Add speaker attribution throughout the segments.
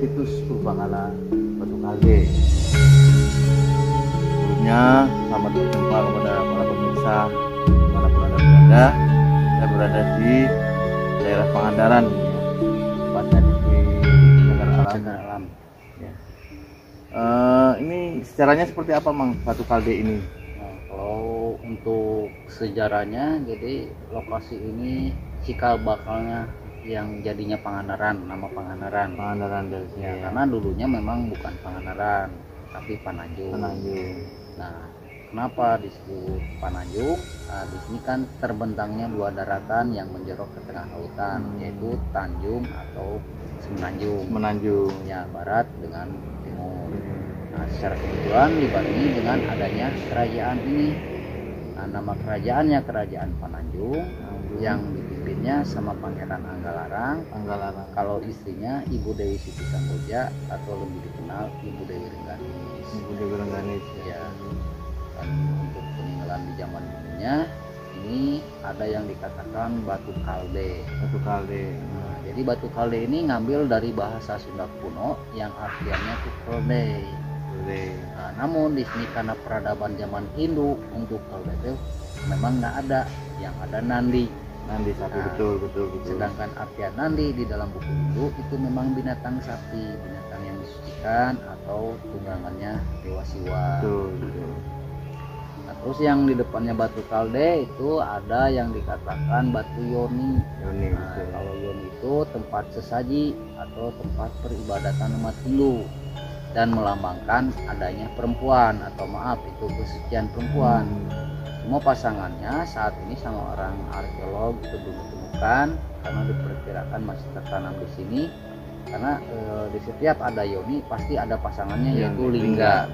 Speaker 1: situs Purbangala Batu Kalde. Sebelumnya selamat berjumpa kepada para pemirsa dimanapun Anda berada. Saya berada di daerah Pangandaran, tepatnya di Negara Alam. Ya. Ini sejarahnya seperti apa, Mang, Batu Kalde ini?
Speaker 2: Nah, kalau untuk sejarahnya, jadi lokasi ini cikal bakalnya yang jadinya Pangandaran, nama Pangandaran.
Speaker 1: Pangandaran dari sini.
Speaker 2: Ya, karena dulunya memang bukan Pangandaran, tapi Pananjung. Nah, kenapa disebut Pananjung? Nah, di sini kan terbentangnya dua daratan yang menjorok ke tengah lautan, yaitu Tanjung atau Semenanjung. Ya, barat dengan timur. Nah, secara kebetulan dibarengi dengan adanya kerajaan ini. Nah, nama kerajaannya Kerajaan Pananjung, yang dipimpinnya sama Pangeran Anggalarang. Kalau istrinya Ibu Dewi Siti Samboja atau lebih dikenal Ibu Dewi Rengganis. Ya. Dan untuk peninggalan di zaman dulunya ini ada yang dikatakan Batu Kalde. Nah, jadi Batu Kalde ini ngambil dari bahasa Sunda kuno yang artinya itu keldei. Nah, namun di sini karena peradaban zaman Hindu, untuk keldei itu memang nggak ada, yang ada Nandi.
Speaker 1: Sapi.
Speaker 2: Nah,
Speaker 1: betul.
Speaker 2: Sedangkan artian Nandi di dalam buku Hindu itu memang binatang sapi, binatang yang disucikan atau tunggangannya Dewa Siwa.
Speaker 1: Betul.
Speaker 2: Nah, terus yang di depannya Batu Kalde itu ada yang dikatakan Batu Yoni. Nah, kalau Yoni itu tempat sesaji atau tempat peribadatan umat Hindu dan melambangkan adanya perempuan, atau maaf itu kesucian perempuan. Semua pasangannya saat ini sama orang arkeolog itu belum ditemukan karena diperkirakan masih tertanam di sini, karena di setiap ada Yoni pasti ada pasangannya, yaitu Lingga.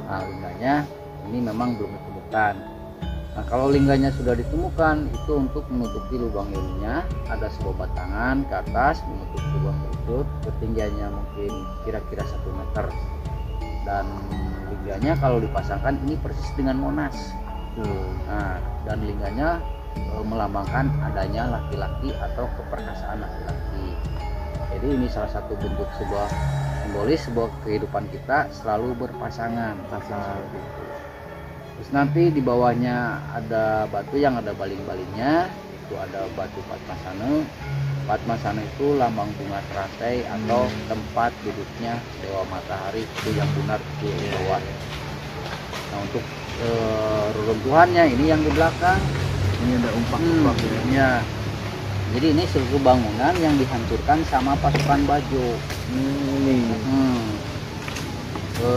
Speaker 2: Nah, lingganya ini memang belum ditemukan. Nah, kalau lingganya sudah ditemukan, itu untuk menutupi lubang Yoninya ada sebuah batangan ke atas menutup lubang tersebut, ketinggiannya mungkin kira-kira 1 meter, dan lingganya kalau dipasangkan ini persis dengan Monas. Nah, dan lingganya melambangkan adanya laki-laki atau keperkasaan laki-laki. Jadi ini salah satu bentuk sebuah simbolis sebuah kehidupan kita selalu berpasangan. Terus nanti di bawahnya ada batu yang ada baling-balingnya, itu ada batu Padmasana. Padmasana itu lambang bunga teratai atau tempat duduknya Dewa Matahari, itu yang benar itu di bawah. Nah, untuk reruntuhannya ini yang di belakang,
Speaker 1: Ini ada umpak
Speaker 2: ya. Jadi ini seluruh bangunan yang dihancurkan sama pasukan Bajo.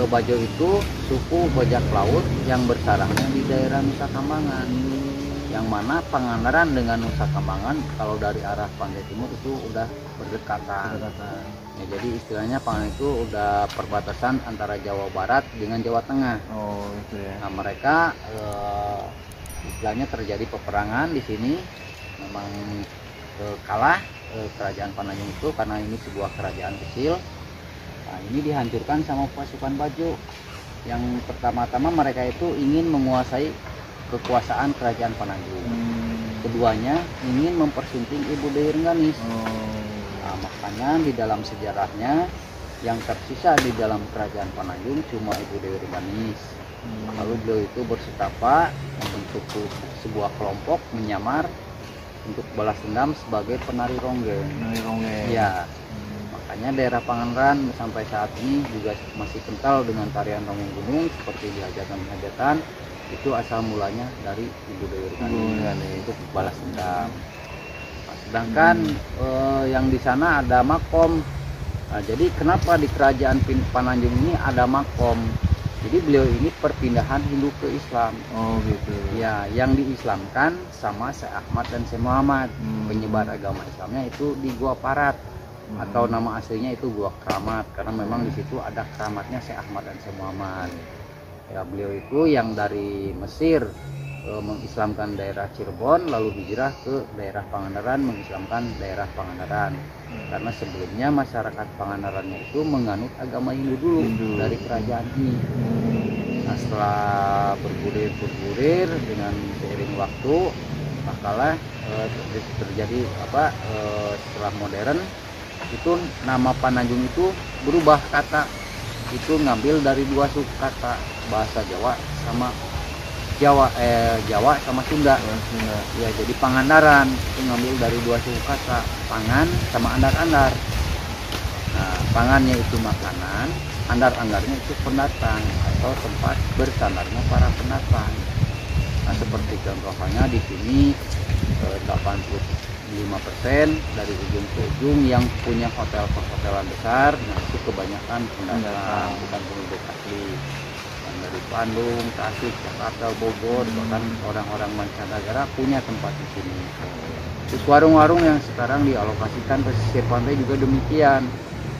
Speaker 2: Bajo itu suku bajak laut yang bersarangnya di daerah Nusa Kambangan, yang mana Pangandaran dengan Nusa Kambangan kalau dari arah pantai timur itu udah berdekatan. Ya, jadi istilahnya Pangandaran itu udah perbatasan antara Jawa Barat dengan Jawa Tengah.
Speaker 1: Itu ya.
Speaker 2: Nah, mereka istilahnya terjadi peperangan di sini, memang kalah kerajaan Pananjung itu karena ini sebuah kerajaan kecil. Nah, ini dihancurkan sama pasukan Bajo. Yang pertama-tama mereka itu ingin menguasai kekuasaan kerajaan Pananjung. Keduanya ingin mempersunting Ibu Dewi Rengganis. Nah, makanya di dalam sejarahnya yang tersisa di dalam kerajaan Pananjung cuma Ibu Dewi Rengganis. Lalu beliau itu bersetapak membentuk sebuah kelompok menyamar untuk balas dendam sebagai penari ronggeng. Ya, makanya daerah Pangandaran sampai saat ini juga masih kental dengan tarian ronggeng gunung seperti di hajatan-hajatan. Itu asal mulanya dari Ibu Dewi Rengganis untuk balas dendam. Nah, sedangkan yang di sana ada makom. Nah, jadi kenapa di kerajaan Pananjung ini ada makom? Jadi beliau ini perpindahan Hindu ke Islam. Ya, yang diislamkan sama Syekh Ahmad dan Syekh Muhammad. Penyebar agama Islamnya itu di Gua Parat, atau nama aslinya itu Gua Keramat, karena memang di situ ada keramatnya Syekh Ahmad dan Syekh Muhammad. Ya, beliau itu yang dari Mesir mengislamkan daerah Cirebon, lalu hijrah ke daerah Pangandaran mengislamkan daerah Pangandaran. Karena sebelumnya masyarakat Pangandarannya itu menganut agama Hindu dulu dari kerajaan ini. Nah, setelah bergulir dengan seiring waktu, makalah terjadi setelah modern, itu nama Pananjung itu berubah kata, itu ngambil dari dua suku kata bahasa Jawa sama Jawa sama Sunda. Ya, jadi Pangandaran itu ngambil dari dua suku kata, pangan sama andar-andar. Nah, pangannya itu makanan, andar-andarnya itu pendatang atau tempat bersandarnya para pendatang. Nah, seperti contohnya di sini 85% dari ujung ke ujung yang punya hotel-hotelan besar, nah itu kebanyakan pendatang, bukan penduduk asli. Yang dari Bandung, Tasik, Jakarta, Bogor, bahkan orang-orang mancanegara punya tempat di sini. Terus warung-warung yang sekarang dialokasikan pesisir pantai juga demikian.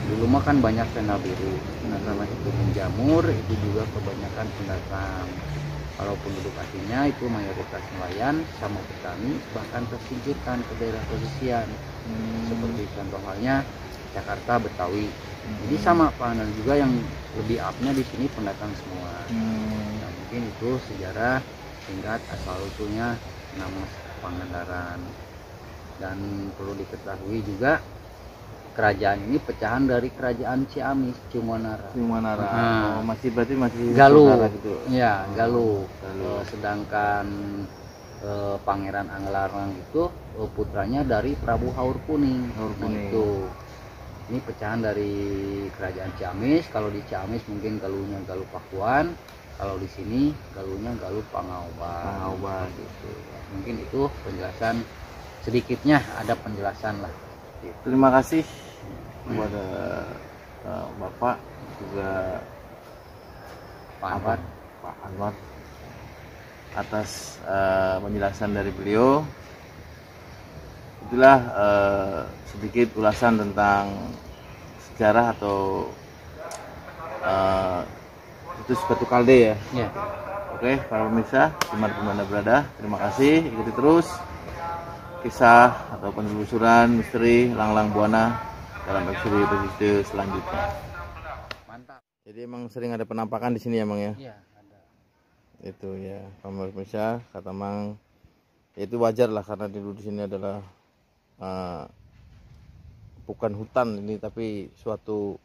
Speaker 2: Dulu mah kan banyak tenda biru, nah sama itu menjamur itu juga kebanyakan pendatang. Kalau penduduk aslinya itu mayoritas nelayan sama petani, bahkan tersingkirkan ke daerah pesisir. Seperti contoh halnya Jakarta, Betawi. Jadi sama Pak, dan juga yang lebih upnya di sini pendatang semua. Nah, mungkin itu sejarah singkat asal usulnya nama Pangandaran. Dan perlu diketahui juga kerajaan ini pecahan dari kerajaan Ciamis, Ciumanara.
Speaker 1: Nah, berarti masih
Speaker 2: Galuh
Speaker 1: gitu.
Speaker 2: Ya, Galuh. Sedangkan Pangeran Anglarang itu putranya dari Prabu Haur Kuning. Nah, itu ini pecahan dari kerajaan Ciamis. Kalau di Ciamis mungkin Galuhnya Galuh Pakuan, kalau di sini Galuhnya Galuh Pangaoban gitu. Mungkin itu penjelasan sedikitnya, ada penjelasan lah.
Speaker 1: Terima kasih kepada Bapak juga Pak Anwar atas penjelasan dari beliau. Itulah sedikit ulasan tentang sejarah atau situs Batu Kalde ya. Oke, para pemirsa dimanapun Anda berada, terima kasih, ikuti terus kisah atau penelusuran misteri Langlang Buana dalam episode selanjutnya.
Speaker 2: Mantap.
Speaker 1: Jadi emang sering ada penampakan di sini emang ya?
Speaker 2: Iya, ada.
Speaker 1: Itu ya, pemirsa, kata Mang, ya itu wajar lah karena dulu di sini adalah bukan hutan ini tapi suatu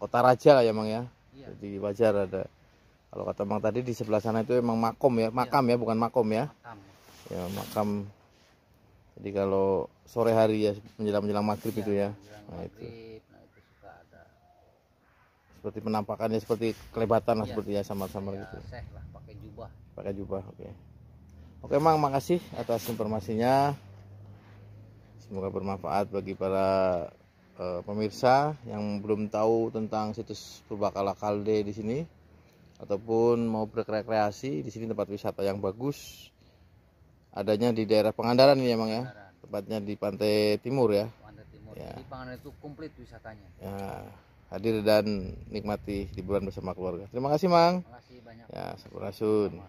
Speaker 1: kota raja lah ya Mang ya. Iya. Jadi wajar ada. Kalau kata Mang tadi di sebelah sana itu emang makam ya, bukan makom ya. Ya, makam. Jadi kalau sore hari ya menjelang maghrib itu ya. Nah, itu suka ada. Seperti penampakannya seperti kelebatan lah seperti ya samar-samar gitu.
Speaker 2: Lah,
Speaker 1: pakai jubah. Oke Mang, makasih atas informasinya. Semoga bermanfaat bagi para pemirsa yang belum tahu tentang situs Purbakala Kalde di sini ataupun mau berrekreasi di sini, tempat wisata yang bagus. Adanya di daerah Pangandaran ini emang ya, tepatnya di pantai timur ya.
Speaker 2: Ya. Jadi Pangandaran itu komplit wisatanya.
Speaker 1: Ya, hadir dan nikmati liburan bersama keluarga. Terima kasih Mang.
Speaker 2: Terima kasih banyak.
Speaker 1: Ya, sampurasun.